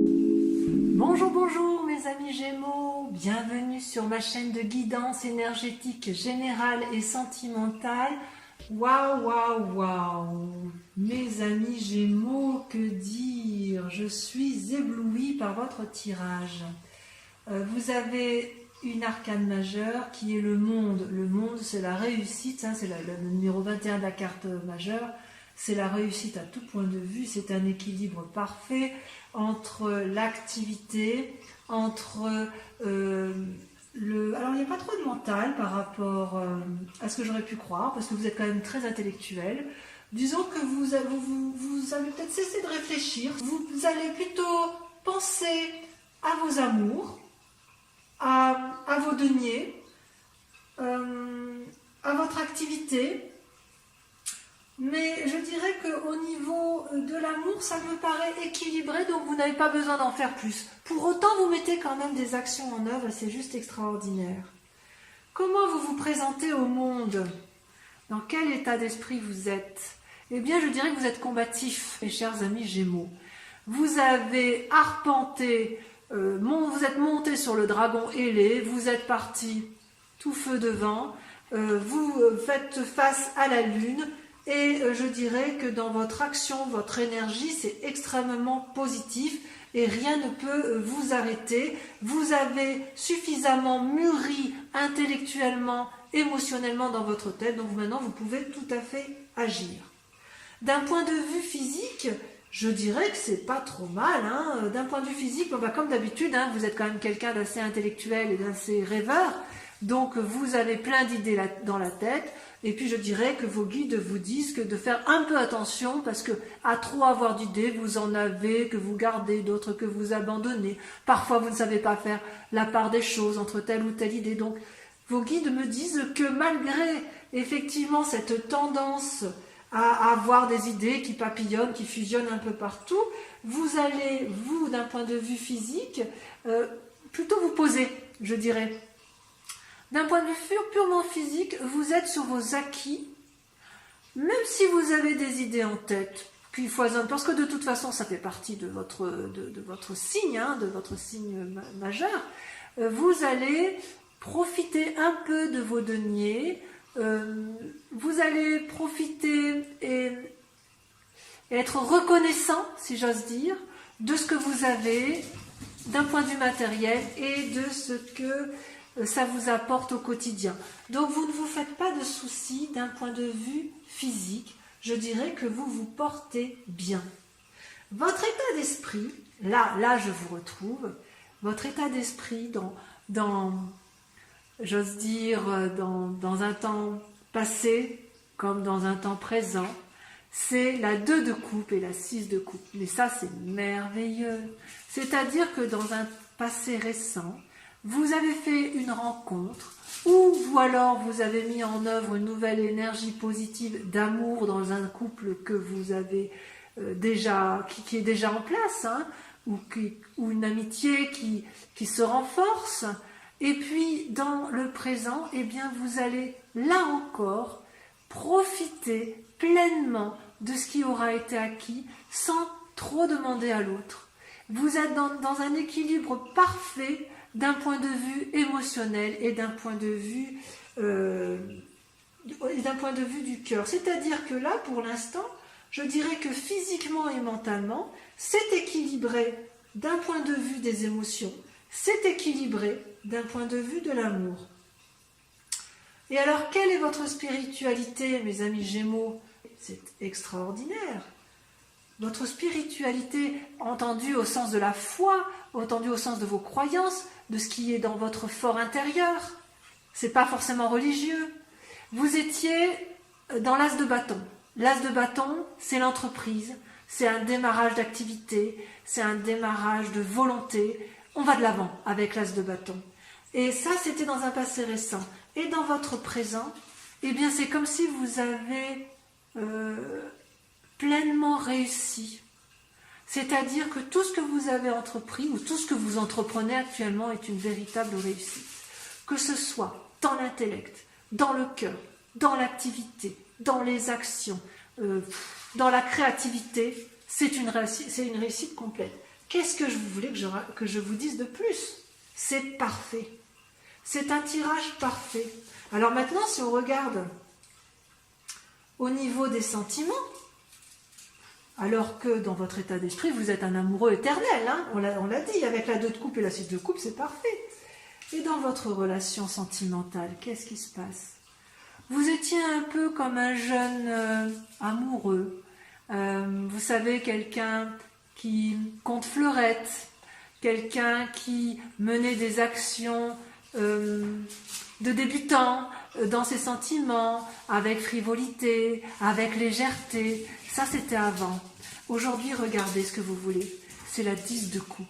Bonjour, bonjour mes amis Gémeaux, bienvenue sur ma chaîne de guidance énergétique générale et sentimentale. Waouh, waouh, waouh, mes amis Gémeaux, que dire? Je suis éblouie par votre tirage. Vous avez une arcane majeure qui est le monde. Le monde, c'est la réussite, hein, c'est le numéro 21 de la carte majeure. C'est la réussite à tout point de vue, c'est un équilibre parfait entre l'activité, entre Alors il n'y a pas trop de mental par rapport à ce que j'aurais pu croire, parce que vous êtes quand même très intellectuel. Disons que vous allez peut-être cesser de réfléchir, vous allez plutôt penser à vos amours, à vos deniers, à votre activité. Mais je dirais qu'au niveau de l'amour, ça me paraît équilibré, donc vous n'avez pas besoin d'en faire plus. Pour autant, vous mettez quand même des actions en œuvre, et c'est juste extraordinaire. Comment vous vous présentez au monde? Dans quel état d'esprit vous êtes? Eh bien, je dirais que vous êtes combatif, mes chers amis Gémeaux. Vous avez arpenté, vous êtes monté sur le dragon ailé, vous êtes parti tout feu devant, vous faites face à la lune. Et je dirais que dans votre action, votre énergie, c'est extrêmement positif et rien ne peut vous arrêter. Vous avez suffisamment mûri intellectuellement, émotionnellement dans votre tête, donc maintenant vous pouvez tout à fait agir. D'un point de vue physique, je dirais que c'est pas trop mal. Hein. D'un point de vue physique, comme d'habitude, hein, vous êtes quand même quelqu'un d'assez intellectuel et d'assez rêveur, donc vous avez plein d'idées dans la tête. Et puis je dirais que vos guides vous disent que de faire un peu attention parce que à trop avoir d'idées, vous en avez, que vous gardez, d'autres que vous abandonnez. Parfois vous ne savez pas faire la part des choses entre telle ou telle idée. Donc vos guides me disent que malgré effectivement cette tendance à avoir des idées qui papillonnent, qui fusionnent un peu partout, vous allez, vous d'un point de vue physique, plutôt vous poser, je dirais. D'un point de vue purement physique, vous êtes sur vos acquis, même si vous avez des idées en tête qui foisonnent, parce que de toute façon, ça fait partie de votre signe, hein, de votre signe majeur. Vous allez profiter un peu de vos deniers, vous allez profiter et être reconnaissant, si j'ose dire, de ce que vous avez d'un point de vue matériel et de ce que ça vous apporte au quotidien. Donc vous ne vous faites pas de soucis d'un point de vue physique. Je dirais que vous vous portez bien. Votre état d'esprit, là je vous retrouve, votre état d'esprit j'ose dire, dans un temps passé comme dans un temps présent, c'est la 2 de coupe et la 6 de coupe. Mais ça c'est merveilleux. C'est-à-dire que dans un passé récent, vous avez fait une rencontre ou alors vous avez mis en œuvre une nouvelle énergie positive d'amour dans un couple que vous avez déjà, qui est déjà en place, hein, ou une amitié qui se renforce. Et puis dans le présent, eh bien vous allez là encore profiter pleinement de ce qui aura été acquis sans trop demander à l'autre. Vous êtes dans un équilibre parfait d'un point de vue émotionnel et d'un point de vue du cœur. C'est-à-dire que là, pour l'instant, je dirais que physiquement et mentalement, c'est équilibré d'un point de vue des émotions, c'est équilibré d'un point de vue de l'amour. Et alors, quelle est votre spiritualité, mes amis Gémeaux? C'est extraordinaire. Votre spiritualité, entendue au sens de la foi, entendue au sens de vos croyances, de ce qui est dans votre fort intérieur. C'est pas forcément religieux. Vous étiez dans l'as de bâton. L'as de bâton, c'est l'entreprise, c'est un démarrage d'activité, c'est un démarrage de volonté. On va de l'avant avec l'as de bâton. Et ça, c'était dans un passé récent. Et dans votre présent, eh bien, c'est comme si vous avez pleinement réussi. C'est-à-dire que tout ce que vous avez entrepris ou tout ce que vous entreprenez actuellement est une véritable réussite. Que ce soit dans l'intellect, dans le cœur, dans l'activité, dans les actions, dans la créativité, c'est une réussite complète. Qu'est-ce que vous voulez que je vous dise de plus? C'est parfait. C'est un tirage parfait. Alors maintenant, si on regarde au niveau des sentiments, alors que dans votre état d'esprit, vous êtes un amoureux éternel, hein, on l'a dit, avec la 2 de coupe et la 6 de coupe, c'est parfait. Et dans votre relation sentimentale, qu'est-ce qui se passe? Vous étiez un peu comme un jeune amoureux. Vous savez, quelqu'un qui compte fleurette, quelqu'un qui menait des actions de débutant dans ses sentiments, avec frivolité, avec légèreté. Ça, c'était avant. Aujourd'hui, regardez ce que vous voulez. C'est la 10 de coupe.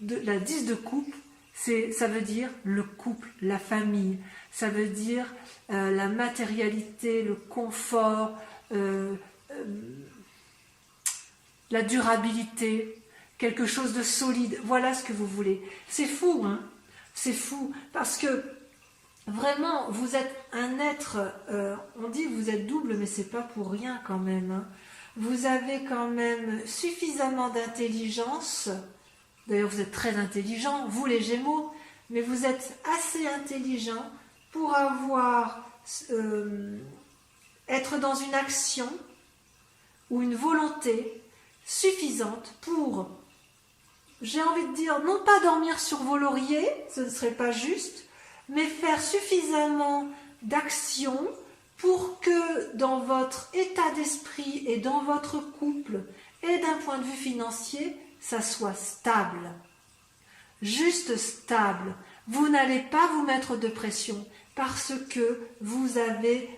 La 10 de coupe, ça veut dire le couple, la famille. Ça veut dire la matérialité, le confort, la durabilité, quelque chose de solide. Voilà ce que vous voulez. C'est fou, hein? C'est fou, parce que vraiment, vous êtes un être, on dit que vous êtes double, mais c'est pas pour rien quand même. Hein. Vous avez quand même suffisamment d'intelligence. D'ailleurs, vous êtes très intelligent, vous les Gémeaux, mais vous êtes assez intelligent pour être dans une action ou une volonté suffisante pour, j'ai envie de dire, non pas dormir sur vos lauriers, ce ne serait pas juste, mais faire suffisamment d'actions pour que dans votre état d'esprit et dans votre couple et d'un point de vue financier, ça soit stable. Juste stable. Vous n'allez pas vous mettre de pression parce que vous avez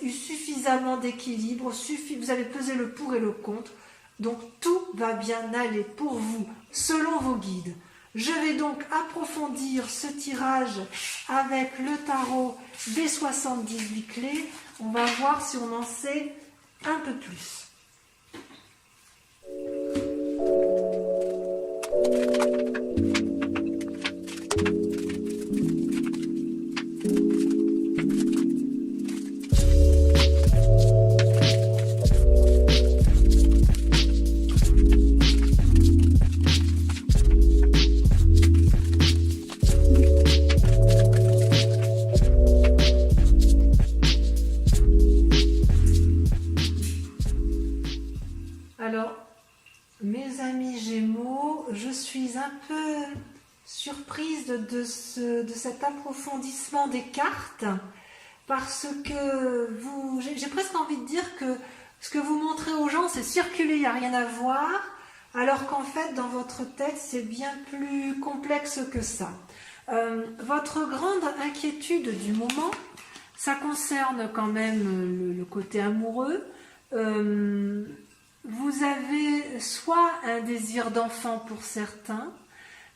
eu suffisamment d'équilibre, vous avez pesé le pour et le contre, donc tout va bien aller pour vous, selon vos guides. Je vais donc approfondir ce tirage avec le tarot des 78 clés. On va voir si on en sait un peu plus. Alors, mes amis Gémeaux, je suis un peu surprise de cet approfondissement des cartes parce que j'ai presque envie de dire que ce que vous montrez aux gens, c'est circuler, il n'y a rien à voir, alors qu'en fait, dans votre tête, c'est bien plus complexe que ça. Votre grande inquiétude du moment, ça concerne quand même le côté amoureux. Vous avez soit un désir d'enfant pour certains,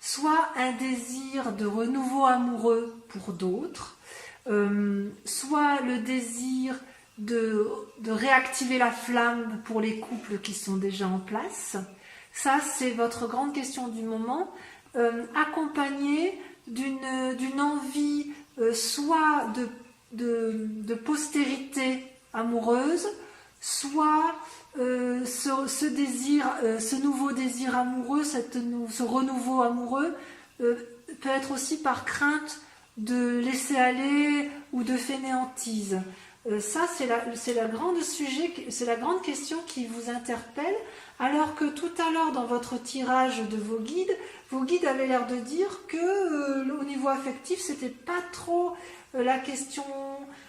soit un désir de renouveau amoureux pour d'autres, soit le désir de réactiver la flamme pour les couples qui sont déjà en place. Ça, c'est votre grande question du moment, accompagnée d'une envie soit de postérité amoureuse, soit ce nouveau désir amoureux, ce renouveau amoureux peut être aussi par crainte de laisser aller ou de fainéantise. Ça, c'est la grande question qui vous interpelle, alors que tout à l'heure, dans votre tirage de vos guides avaient l'air de dire que au niveau affectif, c'était pas trop la question.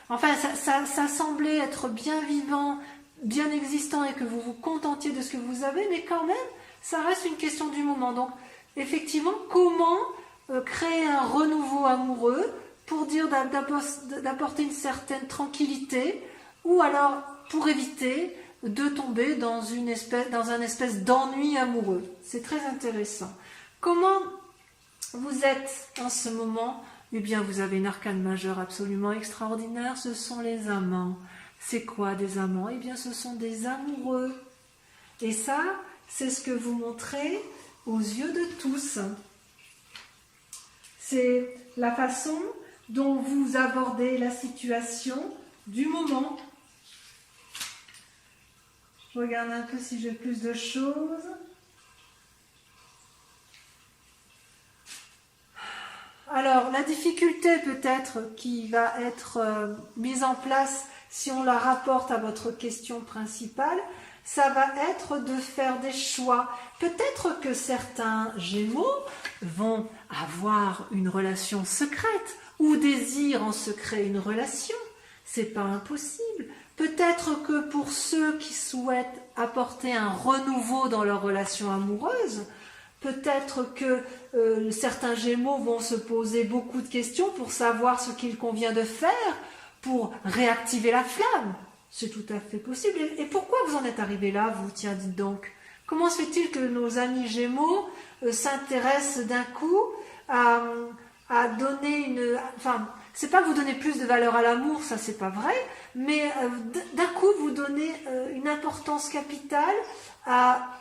Enfin, ça semblait être bien vivant, bien existant, et que vous vous contentiez de ce que vous avez, mais quand même, ça reste une question du moment. Donc, effectivement, comment créer un renouveau amoureux pour dire d'apporter une certaine tranquillité, ou alors pour éviter de tomber dans un espèce d'ennui amoureux. C'est très intéressant. Comment vous êtes en ce moment? Eh bien, vous avez une arcane majeure absolument extraordinaire, ce sont les amants. C'est quoi des amants? Eh bien, ce sont des amoureux. Et ça, c'est ce que vous montrez aux yeux de tous. C'est la façon dont vous abordez la situation du moment. Je regarde un peu si j'ai plus de choses. Alors, la difficulté peut-être qui va être mise en place si on la rapporte à votre question principale, ça va être de faire des choix. Peut-être que certains Gémeaux vont avoir une relation secrète ou désirent en secret une relation. C'est pas impossible. Peut-être que pour ceux qui souhaitent apporter un renouveau dans leur relation amoureuse, peut-être que certains Gémeaux vont se poser beaucoup de questions pour savoir ce qu'il convient de faire pour réactiver la flamme. C'est tout à fait possible. Et pourquoi vous en êtes arrivé là, vous? Tiens, dites donc. Comment se fait-il que nos amis Gémeaux s'intéressent d'un coup à donner une... Enfin, c'est pas vous donner plus de valeur à l'amour, ça c'est pas vrai, mais d'un coup vous donnez une importance capitale à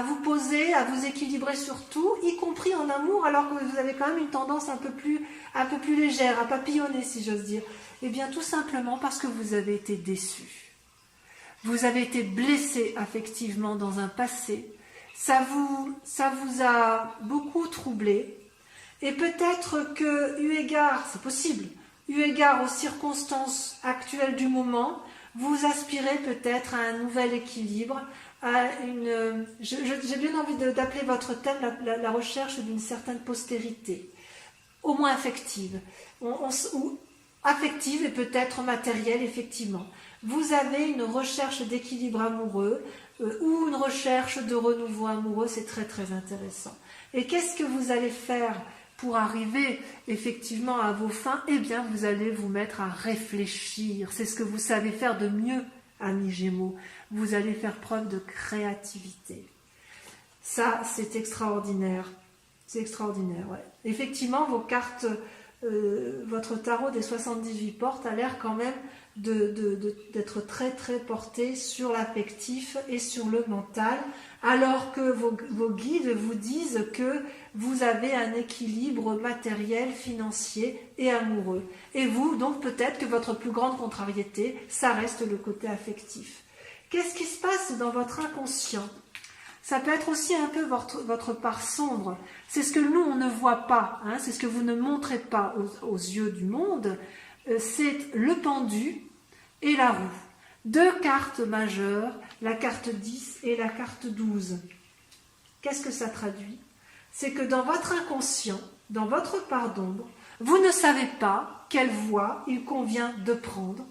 vous poser, à vous équilibrer sur tout, y compris en amour, alors que vous avez quand même une tendance un peu plus légère, à papillonner si j'ose dire. Eh bien tout simplement parce que vous avez été déçus. Vous avez été blessé affectivement dans un passé. Ça vous a beaucoup troublé. Et peut-être que, eu égard, c'est possible, eu égard aux circonstances actuelles du moment, vous aspirez peut-être à un nouvel équilibre, à une... J'ai bien envie d'appeler votre thème la recherche d'une certaine postérité, au moins affective, ou affective et peut-être matérielle, effectivement. Vous avez une recherche d'équilibre amoureux ou une recherche de renouveau amoureux, c'est très très intéressant. Et qu'est-ce que vous allez faire pour arriver effectivement à vos fins? Eh bien, vous allez vous mettre à réfléchir. C'est ce que vous savez faire de mieux, amis Gémeaux. Vous allez faire preuve de créativité. Ça, c'est extraordinaire. C'est extraordinaire, ouais. Effectivement, vos cartes, votre tarot des 78 portes a l'air quand même d'être très très porté sur l'affectif et sur le mental, alors que vos guides vous disent que vous avez un équilibre matériel, financier et amoureux. Et vous, donc peut-être que votre plus grande contrariété, ça reste le côté affectif. Qu'est-ce qui se passe dans votre inconscient? Ça peut être aussi un peu votre part sombre. C'est ce que nous, on ne voit pas, hein, c'est ce que vous ne montrez pas aux yeux du monde. C'est le pendu et la roue. Deux cartes majeures, la carte 10 et la carte 12. Qu'est-ce que ça traduit? C'est que dans votre inconscient, dans votre part d'ombre, vous ne savez pas quelle voie il convient de prendre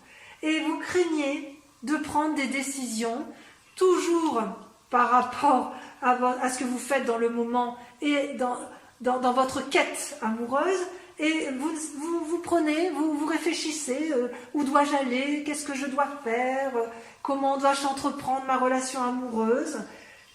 et vous craignez de prendre des décisions toujours par rapport à ce que vous faites dans le moment et dans votre quête amoureuse, et vous prenez, vous réfléchissez, où dois-je aller, qu'est-ce que je dois faire, comment dois-je entreprendre ma relation amoureuse,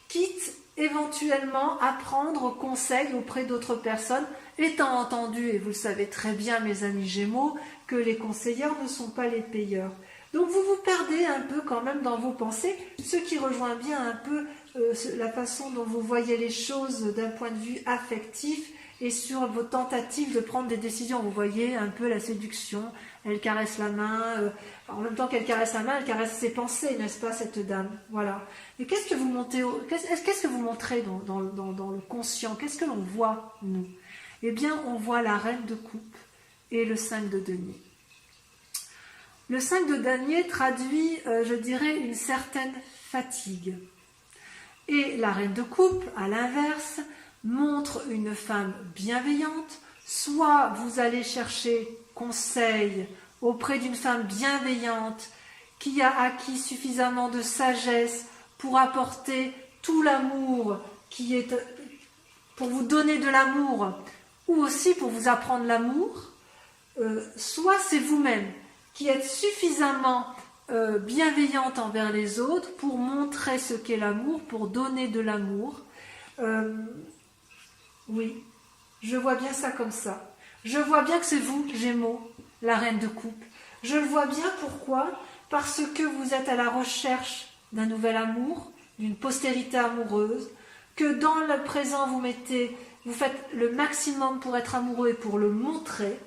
quitte éventuellement à prendre conseil auprès d'autres personnes, étant entendu, et vous le savez très bien mes amis Gémeaux, que les conseillers ne sont pas les payeurs. Donc vous vous perdez un peu quand même dans vos pensées, ce qui rejoint bien un peu la façon dont vous voyez les choses d'un point de vue affectif et sur vos tentatives de prendre des décisions. Vous voyez un peu la séduction, elle caresse la main, en même temps qu'elle caresse la main, elle caresse ses pensées, n'est-ce pas, cette dame? Voilà. Et qu'est-ce que vous montrez dans le conscient? Qu'est-ce que l'on voit, nous? Eh bien, on voit la reine de coupe et le 5 de denier. Le 5 de denier traduit, je dirais, une certaine fatigue. Et la reine de coupe, à l'inverse, montre une femme bienveillante. Soit vous allez chercher conseil auprès d'une femme bienveillante qui a acquis suffisamment de sagesse pour apporter tout l'amour qui est pour vous donner de l'amour, ou aussi pour vous apprendre l'amour, soit c'est vous-même qui êtes suffisamment bienveillante envers les autres pour montrer ce qu'est l'amour, pour donner de l'amour. Oui, je vois bien ça comme ça. Je vois bien que c'est vous, Gémeaux, la reine de coupe. Je le vois bien, pourquoi? Parce que vous êtes à la recherche d'un nouvel amour, d'une postérité amoureuse, que dans le présent vous faites le maximum pour être amoureux et pour le montrer,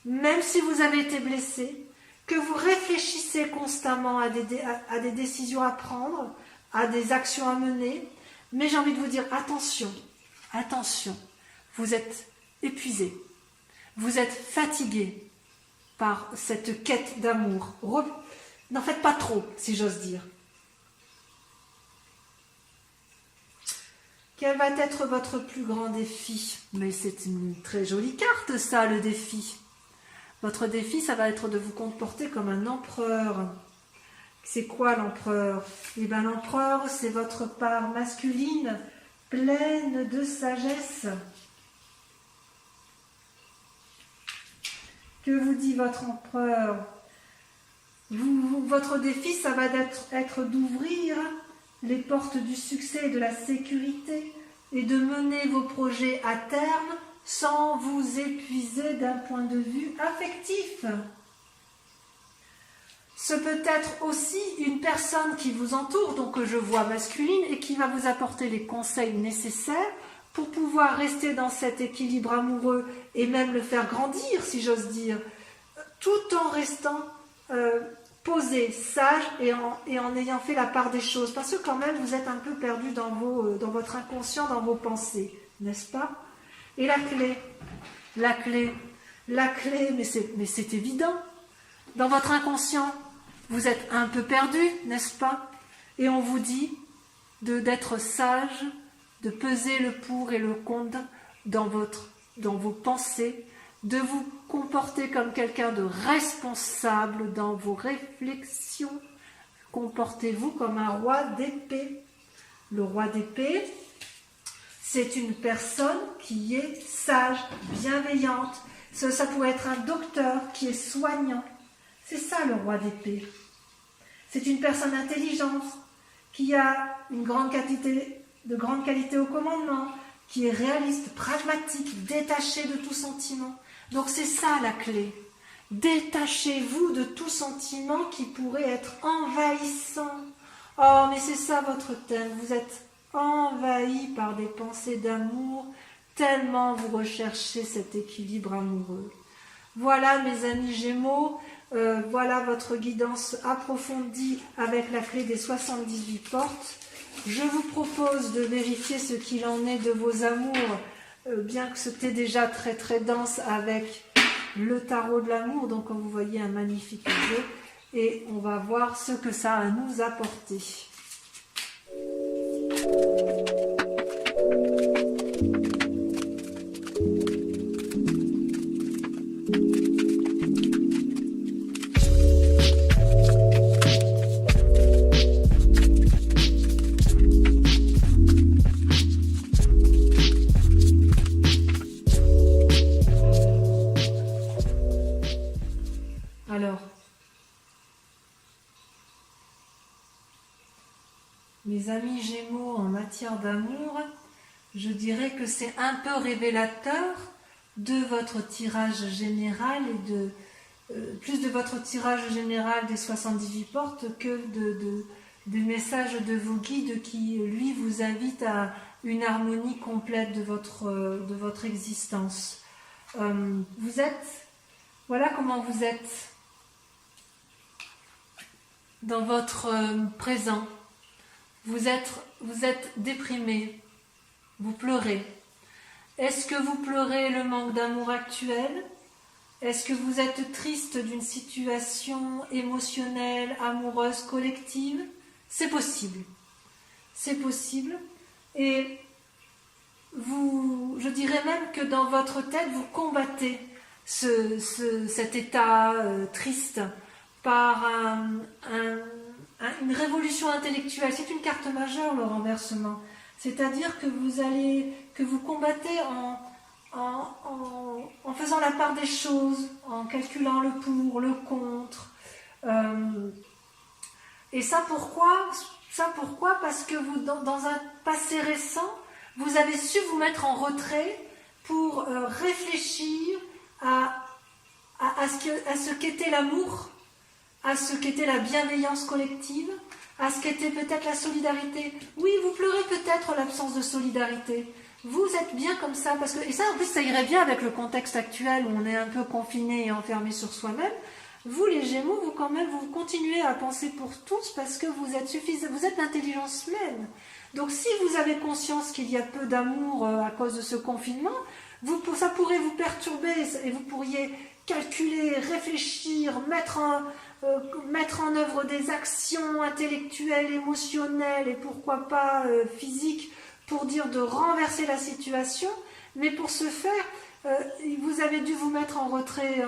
même si vous avez été blessé, que vous réfléchissez constamment à des décisions à prendre, à des actions à mener, mais j'ai envie de vous dire, attention, attention, vous êtes épuisé, vous êtes fatigué par cette quête d'amour. N'en faites pas trop, si j'ose dire. Quel va être votre plus grand défi? Mais c'est une très jolie carte, ça, le défi. Votre défi, ça va être de vous comporter comme un empereur. C'est quoi l'empereur? Eh bien, l'empereur, c'est votre part masculine, pleine de sagesse. Que vous dit votre empereur? Votre défi, ça va être d'ouvrir les portes du succès et de la sécurité et de mener vos projets à terme sans vous épuiser d'un point de vue affectif. Ce peut être aussi une personne qui vous entoure, donc que je vois masculine, et qui va vous apporter les conseils nécessaires pour pouvoir rester dans cet équilibre amoureux et même le faire grandir, si j'ose dire, tout en restant posé, sage et en ayant fait la part des choses. Parce que quand même, vous êtes un peu perdu dans votre inconscient, dans vos pensées, n'est-ce pas? Et la clé, mais c'est évident. Dans votre inconscient, vous êtes un peu perdu, n'est-ce pas? Et on vous dit d'être sage, de peser le pour et le contre dans vos pensées, de vous comporter comme quelqu'un de responsable dans vos réflexions. Comportez-vous comme un roi d'épée. Le roi d'épée, c'est une personne qui est sage, bienveillante. Ça pourrait être un docteur qui est soignant. C'est ça le roi d'épée. C'est une personne intelligente, qui a de grande qualité au commandement, qui est réaliste, pragmatique, détaché de tout sentiment. Donc c'est ça la clé. Détachez-vous de tout sentiment qui pourrait être envahissant. Oh, mais c'est ça votre thème. Vous êtes envahi par des pensées d'amour, tellement vous recherchez cet équilibre amoureux. Voilà mes amis Gémeaux, voilà votre guidance approfondie avec la clé des 78 portes. Je vous propose de vérifier ce qu'il en est de vos amours, bien que c'était déjà très très dense avec le tarot de l'amour. Donc comme vous voyez, un magnifique jeu. Et on va voir ce que ça a à nous apporter. Alors, mes amis Gémeaux, en matière d'amour, je dirais que c'est un peu révélateur de votre tirage général et plus de votre tirage général des 78 portes que des messages de vos guides qui, lui, vous invitent à une harmonie complète de votre existence. Voilà comment vous êtes dans votre présent. Vous êtes déprimé, vous pleurez. Est-ce que vous pleurez le manque d'amour actuel? Est-ce que vous êtes triste d'une situation émotionnelle, amoureuse, collective? C'est possible. C'est possible. Et je dirais même que dans votre tête, vous combattez cet état triste par une révolution intellectuelle. C'est une carte majeure, le renversement. C'est-à-dire que vous combattez en faisant la part des choses, en calculant le pour, le contre. Et ça pourquoi? Parce que vous, dans un passé récent, vous avez su vous mettre en retrait pour réfléchir à ce qu'était l'amour, à ce qu'était la bienveillance collective, à ce qu'était peut-être la solidarité. Oui, vous pleurez peut-être l'absence de solidarité. Vous êtes bien comme ça, et ça en plus ça irait bien avec le contexte actuel où on est un peu confiné et enfermé sur soi-même. Vous, les Gémeaux, vous quand même, vous continuez à penser pour tous parce que vous êtes vous êtes l'intelligence même. Donc si vous avez conscience qu'il y a peu d'amour à cause de ce confinement, ça pourrait vous perturber et vous pourriez calculer, réfléchir, mettre en œuvre des actions intellectuelles, émotionnelles et pourquoi pas physiques pour dire de renverser la situation. Mais pour ce faire, vous avez dû vous mettre en retrait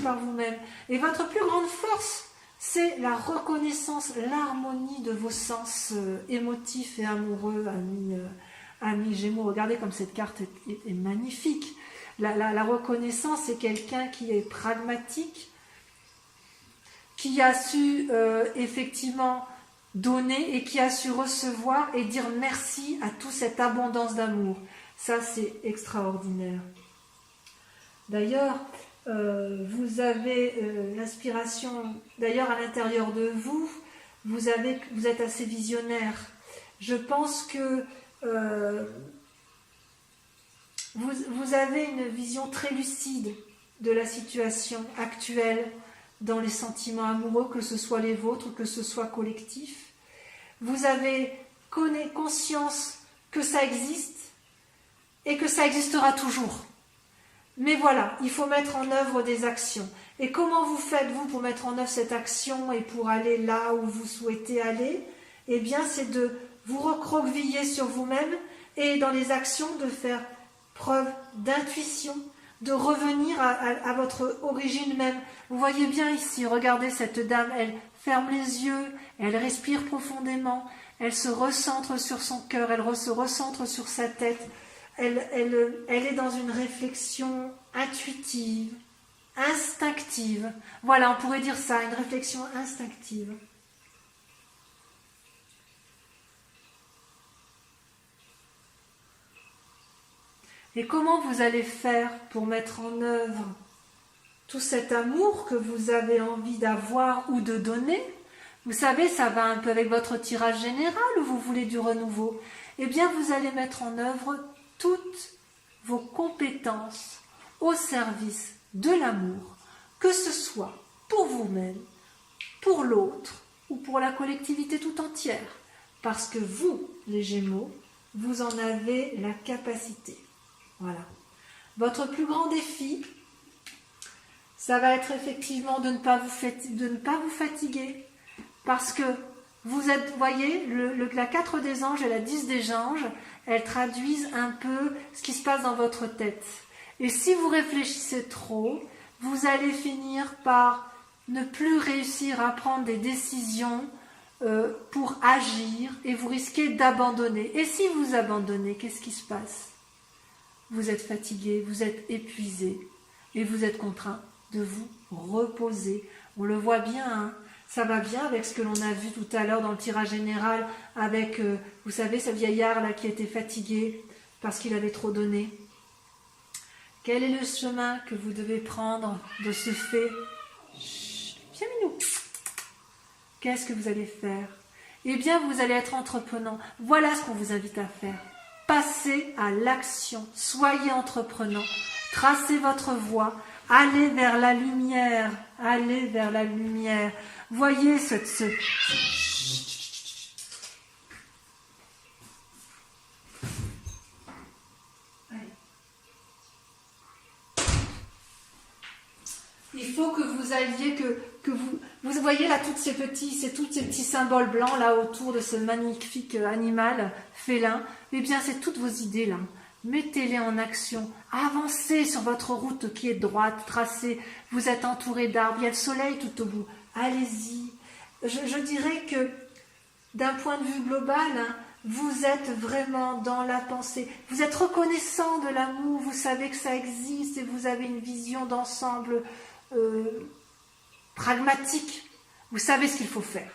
par vous-même. Et votre plus grande force, c'est la reconnaissance, l'harmonie de vos sens émotifs et amoureux, amis Gémeaux. Regardez comme cette carte est magnifique. La reconnaissance, c'est quelqu'un qui est pragmatique, qui a su effectivement donner et qui a su recevoir et dire merci à toute cette abondance d'amour. Ça, c'est extraordinaire. D'ailleurs, vous avez l'inspiration, d'ailleurs à l'intérieur de vous, vous êtes assez visionnaire. Je pense que vous avez une vision très lucide de la situation actuelle dans les sentiments amoureux, que ce soit les vôtres, que ce soit collectif. Vous avez conscience que ça existe et que ça existera toujours. Mais voilà, il faut mettre en œuvre des actions. Et comment vous faites, vous, pour mettre en œuvre cette action et pour aller là où vous souhaitez aller? Eh bien, c'est de vous recroqueviller sur vous-même et dans les actions de faire preuve d'intuition, de revenir à votre origine même. Vous voyez bien ici, regardez cette dame, elle ferme les yeux, elle respire profondément, elle se recentre sur son cœur, elle se recentre sur sa tête. Elle est dans une réflexion intuitive, instinctive. Voilà, on pourrait dire ça, une réflexion instinctive. Et comment vous allez faire pour mettre en œuvre tout cet amour que vous avez envie d'avoir ou de donner? Vous savez, ça va un peu avec votre tirage général où vous voulez du renouveau. Eh bien, vous allez mettre en œuvre toutes vos compétences au service de l'amour, que ce soit pour vous-même, pour l'autre ou pour la collectivité tout entière. Parce que vous, les Gémeaux, vous en avez la capacité. Voilà. Votre plus grand défi, ça va être effectivement de ne pas vous fatiguer. Parce que vous êtes, vous voyez, la 4 des anges et la 10 des anges, elles traduisent un peu ce qui se passe dans votre tête. Et si vous réfléchissez trop, vous allez finir par ne plus réussir à prendre des décisions pour agir et vous risquez d'abandonner. Et si vous abandonnez, qu'est-ce qui se passe? Vous êtes fatigué, vous êtes épuisé et vous êtes contraint de vous reposer. On le voit bien, hein. Ça va bien avec ce que l'on a vu tout à l'heure dans le tirage général avec, vous savez, ce vieillard là qui était fatigué parce qu'il avait trop donné. Quel est le chemin que vous devez prendre de ce fait? Bien minou. Qu'est-ce que vous allez faire? Eh bien, vous allez être entreprenant. Voilà ce qu'on vous invite à faire. Passez à l'action. Soyez entreprenant. Tracez votre voie. Allez vers la lumière. Allez vers la lumière. Voyez il faut que vous alliez, que vous voyez là tous ces petits symboles blancs là autour de ce magnifique animal félin. Eh bien, c'est toutes vos idées là. Mettez-les en action. Avancez sur votre route qui est droite, tracée. Vous êtes entouré d'arbres. Il y a le soleil tout au bout. Allez-y. Je dirais que d'un point de vue global, hein, vous êtes vraiment dans la pensée. Vous êtes reconnaissant de l'amour. Vous savez que ça existe et vous avez une vision d'ensemble pragmatique. Vous savez ce qu'il faut faire.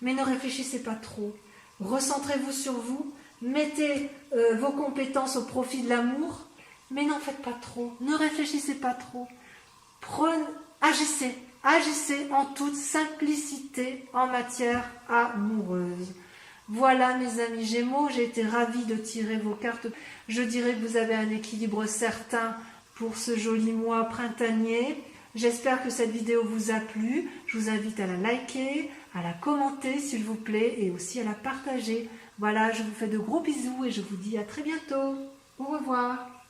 Mais ne réfléchissez pas trop. Recentrez-vous sur vous. Mettez vos compétences au profit de l'amour. Mais n'en faites pas trop. Ne réfléchissez pas trop. Agissez. Agissez en toute simplicité en matière amoureuse. Voilà mes amis Gémeaux, j'ai été ravie de tirer vos cartes. Je dirais que vous avez un équilibre certain pour ce joli mois printanier. J'espère que cette vidéo vous a plu. Je vous invite à la liker, à la commenter s'il vous plaît et aussi à la partager. Voilà, je vous fais de gros bisous et je vous dis à très bientôt. Au revoir.